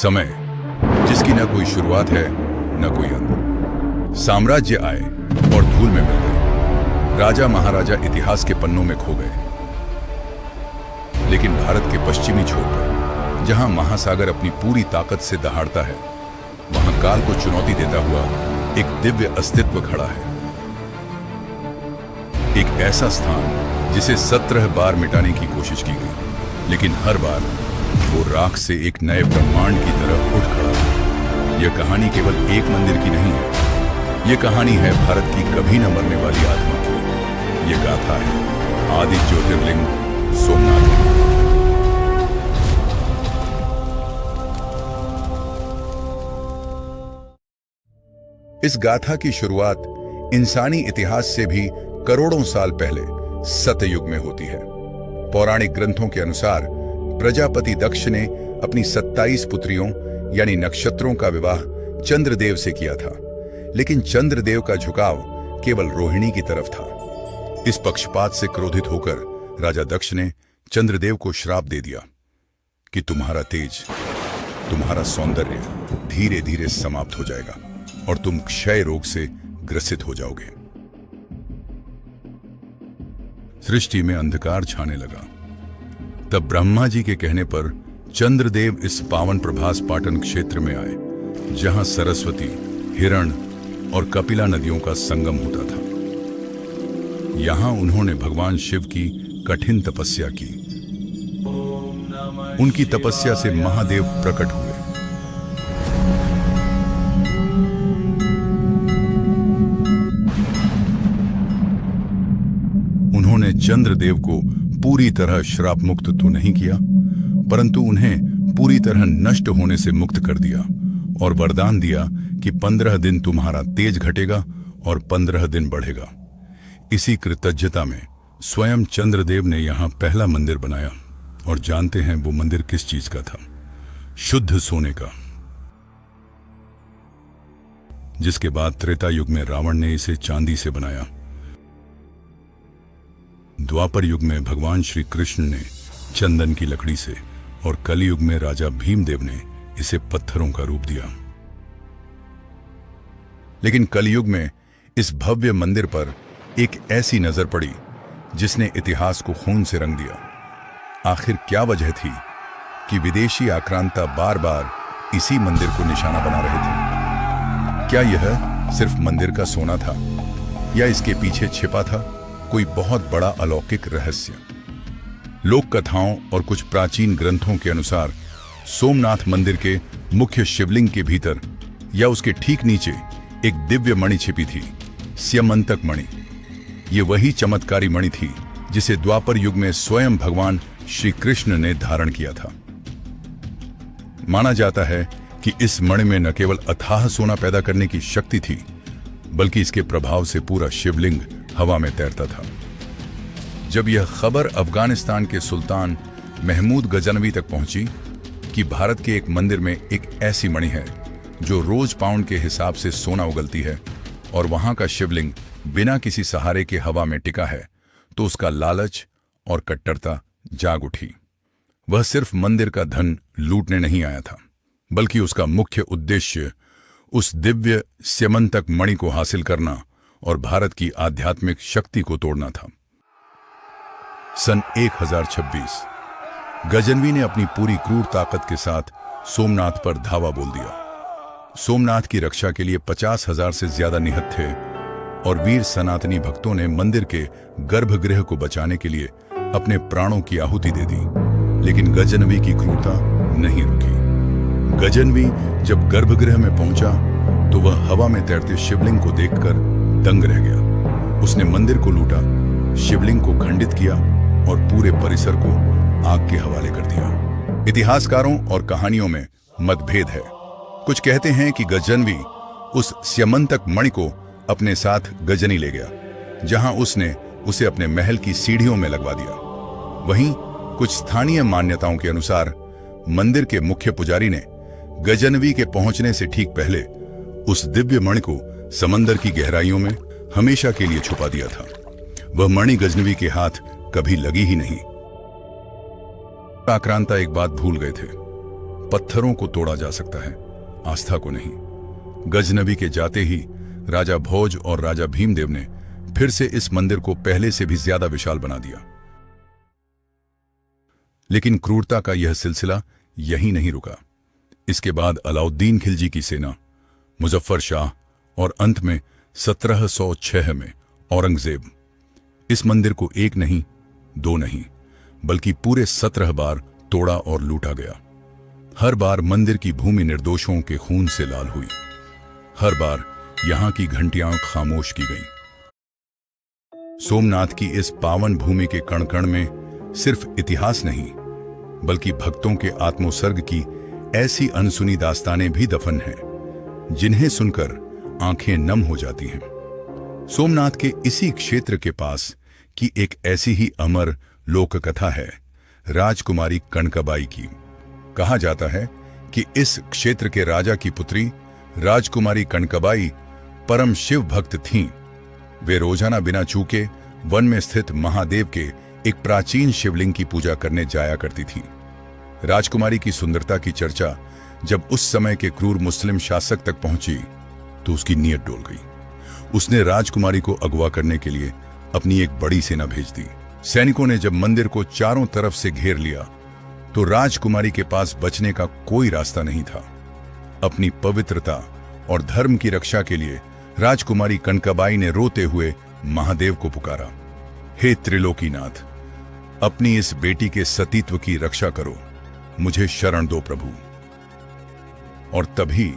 समय जिसकी न कोई शुरुआत है न कोई अंत। साम्राज्य आए और धूल में मिल गए, राजा महाराजा इतिहास के पन्नों में खो गए। लेकिन भारत के पश्चिमी छोर पर, जहां महासागर अपनी पूरी ताकत से दहाड़ता है, वहां काल को चुनौती देता हुआ एक दिव्य अस्तित्व खड़ा है। एक ऐसा स्थान जिसे 17 बार मिटाने की कोशिश की गई, लेकिन हर बार वो राख से एक नए ब्रह्मांड की तरह उठ खड़ा है। यह कहानी केवल एक मंदिर की नहीं है, यह कहानी है भारत की कभी न मरने वाली आत्मा की। यह गाथा है आदि ज्योतिर्लिंग सोमनाथ की। इस गाथा की शुरुआत इंसानी इतिहास से भी करोड़ों साल पहले सतयुग में होती है। पौराणिक ग्रंथों के अनुसार प्रजापति दक्ष ने अपनी 27 पुत्रियों यानी नक्षत्रों का विवाह चंद्रदेव से किया था, लेकिन चंद्रदेव का झुकाव केवल रोहिणी की तरफ था। इस पक्षपात से क्रोधित होकर राजा दक्ष ने चंद्रदेव को श्राप दे दिया कि तुम्हारा तेज, तुम्हारा सौंदर्य धीरे धीरे समाप्त हो जाएगा और तुम क्षय रोग से ग्रसित हो जाओगे। सृष्टि में अंधकार छाने लगा। तब ब्रह्मा जी के कहने पर चंद्रदेव इस पावन प्रभास पाटन क्षेत्र में आए, जहां सरस्वती, हिरण और कपिला नदियों का संगम होता था। यहां उन्होंने भगवान शिव की कठिन तपस्या की। उनकी तपस्या से महादेव प्रकट हुए। उन्होंने चंद्रदेव को पूरी तरह श्राप मुक्त तो नहीं किया, परंतु उन्हें पूरी तरह नष्ट होने से मुक्त कर दिया और वरदान दिया कि 15 दिन तुम्हारा तेज घटेगा और 15 दिन बढ़ेगा। इसी कृतज्ञता में स्वयं चंद्रदेव ने यहां पहला मंदिर बनाया। और जानते हैं वो मंदिर किस चीज का था? शुद्ध सोने का। जिसके बाद त्रेता युग में रावण ने इसे चांदी से बनाया। द्वापर युग में भगवान श्री कृष्ण ने चंदन की लकड़ी से, और कलयुग में राजा भीमदेव ने इसे पत्थरों का रूप दिया। लेकिन कलयुग में इस भव्य मंदिर पर एक ऐसी नजर पड़ी जिसने इतिहास को खून से रंग दिया। आखिर क्या वजह थी कि विदेशी आक्रांता बार बार इसी मंदिर को निशाना बना रहे थे? क्या यह सिर्फ मंदिर का सोना था, या इसके पीछे छिपा था कोई बहुत बड़ा अलौकिक रहस्य? लोक कथाओं और कुछ प्राचीन ग्रंथों के अनुसार सोमनाथ मंदिर के मुख्य शिवलिंग के भीतर या उसके ठीक नीचे एक दिव्य मणि छिपी थी, स्यमंतक मणि। ये वही चमत्कारी मणि थी जिसे द्वापर युग में स्वयं भगवान श्री कृष्ण ने धारण किया था। माना जाता है कि इस मणि में न केवल अथाह सोना पैदा करने की शक्ति थी, बल्कि इसके प्रभाव से पूरा शिवलिंग हवा में तैरता था। जब यह खबर अफगानिस्तान के सुल्तान महमूद गजनवी तक पहुंची कि भारत के एक मंदिर में एक ऐसी मणि है जो रोज पाउंड के हिसाब से सोना उगलती है और वहां का शिवलिंग बिना किसी सहारे के हवा में टिका है, तो उसका लालच और कट्टरता जाग उठी। वह सिर्फ मंदिर का धन लूटने नहीं आया था, बल्कि उसका मुख्य उद्देश्य उस दिव्य स्यमंतक मणि को हासिल करना और भारत की आध्यात्मिक शक्ति को तोड़ना था। सन 1026 गजनवी ने अपनी पूरी क्रूर ताकत के साथ सोमनाथ पर धावा बोल दिया। सोमनाथ की रक्षा के लिए 50,000 से ज्यादा निहत थे और वीर सनातनी भक्तों ने मंदिर के गर्भगृह को बचाने के लिए अपने प्राणों की आहुति दे दी। लेकिन गजनवी की क्रूरता नहीं रुकी। गजनवी जब गर्भगृह में पहुंचा तो वह हवा में तैरते शिवलिंग को देखकर दंग रह गया। उसने मंदिर को लूटा, शिवलिंग को खंडित किया और पूरे परिसर को आग के हवाले कर दिया। इतिहासकारों और कहानियों में मतभेद है। कुछ कहते हैं कि गजनवी उस स्यमंतक मणि को अपने साथ गजनी ले गया, जहां उसने उसे अपने महल की सीढ़ियों में लगवा दिया। वहीं कुछ स्थानीय मान्यताओं के अनुसार मंदिर के मुख्य पुजारी ने गजनवी के पहुंचने से ठीक पहले उस दिव्य मणि को समंदर की गहराइयों में हमेशा के लिए छुपा दिया था। वह मणि गजनवी के हाथ कभी लगी ही नहीं। आक्रांता एक बात भूल गए थे, पत्थरों को तोड़ा जा सकता है, आस्था को नहीं। गजनबी के जाते ही राजा भोज और राजा भीमदेव ने फिर से इस मंदिर को पहले से भी ज्यादा विशाल बना दिया। लेकिन क्रूरता का यह सिलसिला यहीं नहीं रुका। इसके बाद अलाउद्दीन खिलजी की सेना, मुजफ्फर शाह और अंत में 1706 में औरंगजेब, इस मंदिर को एक नहीं, दो नहीं, बल्कि पूरे 17 बार तोड़ा और लूटा गया। हर बार मंदिर की भूमि निर्दोषों के खून से लाल हुई। हर बार यहां की घंटियां खामोश की गईं। सोमनाथ की इस पावन भूमि के कण कण में सिर्फ इतिहास नहीं, बल्कि भक्तों के आत्मोत्सर्ग की ऐसी अनसुनी दास्तानें भी दफन हैं, जिन्हें सुनकर आंखें नम हो जाती हैं। सोमनाथ के इसी क्षेत्र के पास की एक ऐसी ही अमर लोक कथा है राजकुमारी कनकाबाई की। कहा जाता है कि इस क्षेत्र के राजा की पुत्री राजकुमारी कनकाबाई परम शिव भक्त थीं। वे रोजाना बिना चूके वन में स्थित महादेव के एक प्राचीन शिवलिंग की पूजा करने जाया करती थीं। राजकुमारी की सुंदरता की चर्चा जब उस समय के क्रूर मुस्लिम शासक तक पहुंची तो उसकी नीयत डोल गई। उसने राजकुमारी को अगवा करने के लिए अपनी एक बड़ी सेना भेज दी। सैनिकों ने जब मंदिर को चारों तरफ से घेर लिया तो राजकुमारी के पास बचने का कोई रास्ता नहीं था। अपनी पवित्रता और धर्म की रक्षा के लिए राजकुमारी कनकाबाई ने रोते हुए महादेव को पुकारा, हे त्रिलोकीनाथ, अपनी इस बेटी के सतीत्व की रक्षा करो, मुझे शरण दो प्रभु। और तभी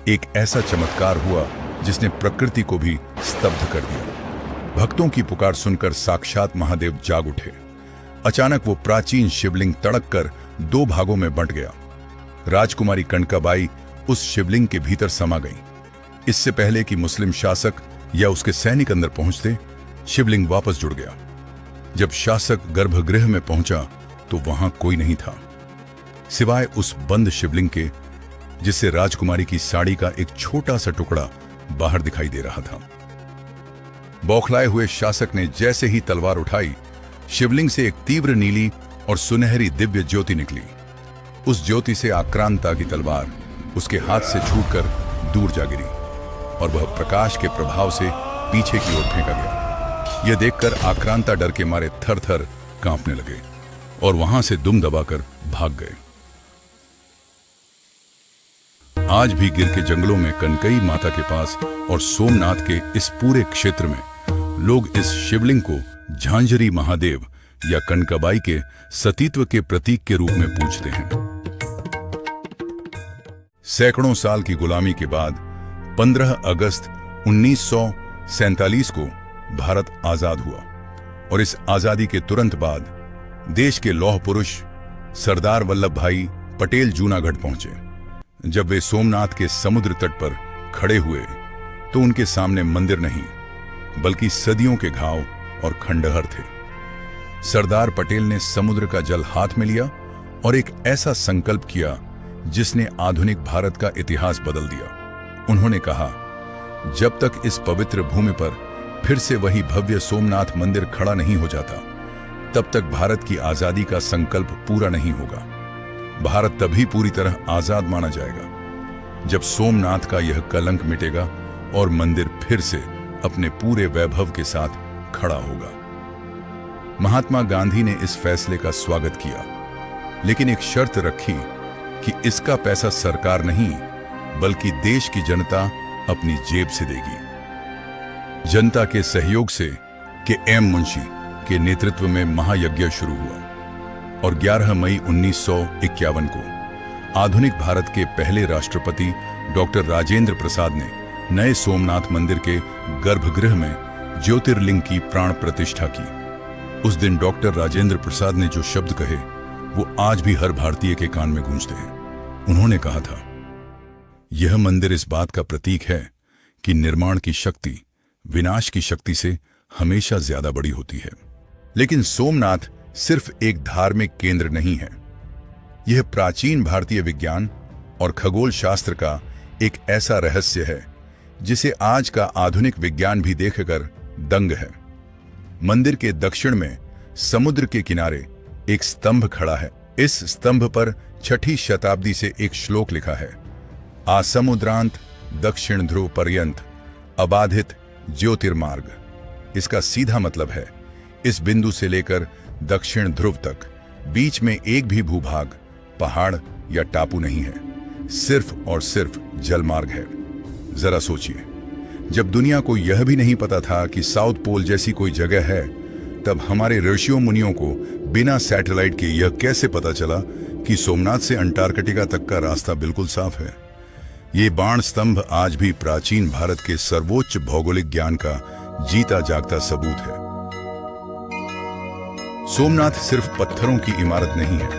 एक ऐसा चमत्कार हुआ जिसने प्रकृति को भी स्तब्ध कर दिया। भक्तों की पुकार सुनकर साक्षात महादेव जाग उठे। अचानक वो प्राचीन शिवलिंग तड़क कर दो भागों में बंट गया। राजकुमारी कनकाबाई उस शिवलिंग के भीतर समा गई। इससे पहले कि मुस्लिम शासक या उसके सैनिक अंदर पहुंचते, शिवलिंग वापस जुड़ गया। जब शासक गर्भगृह में पहुंचा तो वहां कोई नहीं था, सिवाय उस बंद शिवलिंग के, जिससे राजकुमारी की साड़ी का एक छोटा सा टुकड़ा बाहर दिखाई दे रहा था। बौखलाए हुए शासक ने जैसे ही तलवार उठाई, शिवलिंग से एक तीव्र नीली और सुनहरी दिव्य ज्योति निकली। उस ज्योति से आक्रांता की तलवार उसके हाथ से छूटकर दूर जा गिरी और वह प्रकाश के प्रभाव से पीछे की ओर फेंका गया। यह देखकर आक्रांता डर के मारे थर थर कांपने लगे और वहां से दुम दबाकर भाग गए। आज भी गिर के जंगलों में कनकई माता के पास और सोमनाथ के इस पूरे क्षेत्र में लोग इस शिवलिंग को झांझरी महादेव या कनकाबाई के सतीत्व के प्रतीक के रूप में पूजते हैं। सैकड़ों साल की गुलामी के बाद 15 अगस्त 1947 को भारत आजाद हुआ और इस आजादी के तुरंत बाद देश के लौह पुरुष सरदार वल्लभ भाई पटेल जूनागढ़ पहुंचे। जब वे सोमनाथ के समुद्र तट पर खड़े हुए तो उनके सामने मंदिर नहीं, बल्कि सदियों के घाव और खंडहर थे। सरदार पटेल ने समुद्र का जल हाथ में लिया और एक ऐसा संकल्प किया जिसने आधुनिक भारत का इतिहास बदल दिया। उन्होंने कहा, जब तक इस पवित्र भूमि पर फिर से वही भव्य सोमनाथ मंदिर खड़ा नहीं हो जाता, तब तक भारत की आजादी का संकल्प पूरा नहीं होगा। भारत तभी पूरी तरह आजाद माना जाएगा जब सोमनाथ का यह कलंक मिटेगा और मंदिर फिर से अपने पूरे वैभव के साथ खड़ा होगा। महात्मा गांधी ने इस फैसले का स्वागत किया, लेकिन एक शर्त रखी कि इसका पैसा सरकार नहीं, बल्कि देश की जनता अपनी जेब से देगी। जनता के सहयोग से के.एम. मुंशी के नेतृत्व में महायज्ञ शुरू हुआ और 11 मई 1951 को आधुनिक भारत के पहले राष्ट्रपति डॉक्टर राजेंद्र प्रसाद ने नए सोमनाथ मंदिर के गर्भगृह में ज्योतिर्लिंग की प्राण प्रतिष्ठा की। उस दिन डॉक्टर राजेंद्र प्रसाद ने जो शब्द कहे वो आज भी हर भारतीय के कान में गूंजते हैं। उन्होंने कहा था, यह मंदिर इस बात का प्रतीक है कि निर्माण की शक्ति विनाश की शक्ति से हमेशा ज्यादा बड़ी होती है। लेकिन सोमनाथ सिर्फ एक धार्मिक केंद्र नहीं है, यह प्राचीन भारतीय विज्ञान और खगोल शास्त्र का एक ऐसा रहस्य है जिसे आज का आधुनिक विज्ञान भी देखकर दंग है। मंदिर के दक्षिण में समुद्र के किनारे एक स्तंभ खड़ा है। इस स्तंभ पर 6ठी शताब्दी से एक श्लोक लिखा है, आसमुद्रांत दक्षिण ध्रुव पर्यंत अबाधित ज्योतिर्मार्ग। इसका सीधा मतलब है, इस बिंदु से लेकर दक्षिण ध्रुव तक बीच में एक भी भूभाग, पहाड़ या टापू नहीं है, सिर्फ और सिर्फ जलमार्ग है। जरा सोचिए, जब दुनिया को यह भी नहीं पता था कि साउथ पोल जैसी कोई जगह है, तब हमारे ऋषियों मुनियों को बिना सैटेलाइट के यह कैसे पता चला कि सोमनाथ से अंटार्कटिका तक का रास्ता बिल्कुल साफ है। ये बाण स्तंभ आज भी प्राचीन भारत के सर्वोच्च भौगोलिक ज्ञान का जीता जागता सबूत है। सोमनाथ सिर्फ पत्थरों की इमारत नहीं है,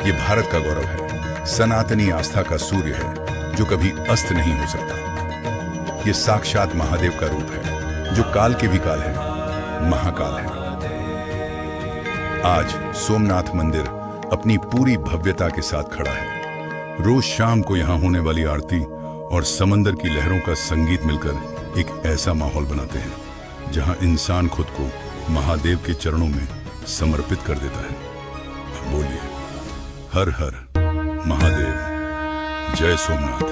ये भारत का गौरव है, सनातनी आस्था का सूर्य है जो कभी अस्त नहीं हो सकता। ये साक्षात महादेव का रूप है जो काल के भी काल है, महाकाल है। आज सोमनाथ मंदिर अपनी पूरी भव्यता के साथ खड़ा है। रोज शाम को यहां होने वाली आरती और समंदर की लहरों का संगीत मिलकर एक ऐसा माहौल बनाते हैं जहां इंसान खुद को महादेव के चरणों में समर्पित कर देता है। बोलिए, हर हर महादेव, जय सोमनाथ।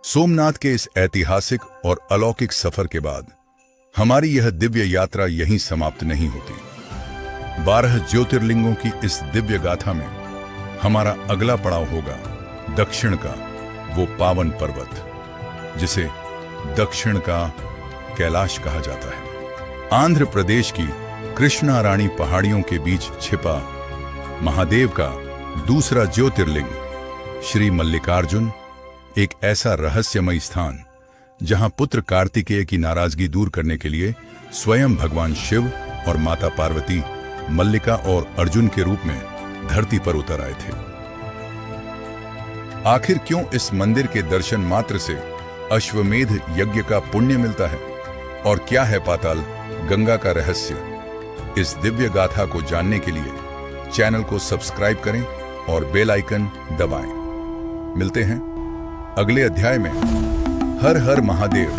सोमनाथ के इस ऐतिहासिक और अलौकिक सफर के बाद हमारी यह दिव्य यात्रा यहीं समाप्त नहीं होती। 12 ज्योतिर्लिंगों की इस दिव्य गाथा में हमारा अगला पड़ाव होगा दक्षिण का वो पावन पर्वत, जिसे दक्षिण का कैलाश कहा जाता है। आंध्र प्रदेश की कृष्णा रानी पहाड़ियों के बीच छिपा महादेव का दूसरा ज्योतिर्लिंग श्री मल्लिकार्जुन, एक ऐसा रहस्यमय स्थान जहां पुत्र कार्तिकेय की नाराजगी दूर करने के लिए स्वयं भगवान शिव और माता पार्वती मल्लिका और अर्जुन के रूप में धरती पर उतर आए थे। आखिर क्यों इस मंदिर के दर्शन मात्र से अश्वमेध यज्ञ का पुण्य मिलता है, और क्या है पाताल गंगा का रहस्य? इस दिव्य गाथा को जानने के लिए चैनल को सब्सक्राइब करें और बेल आइकन दबाएं। मिलते हैं अगले अध्याय में। हर हर महादेव।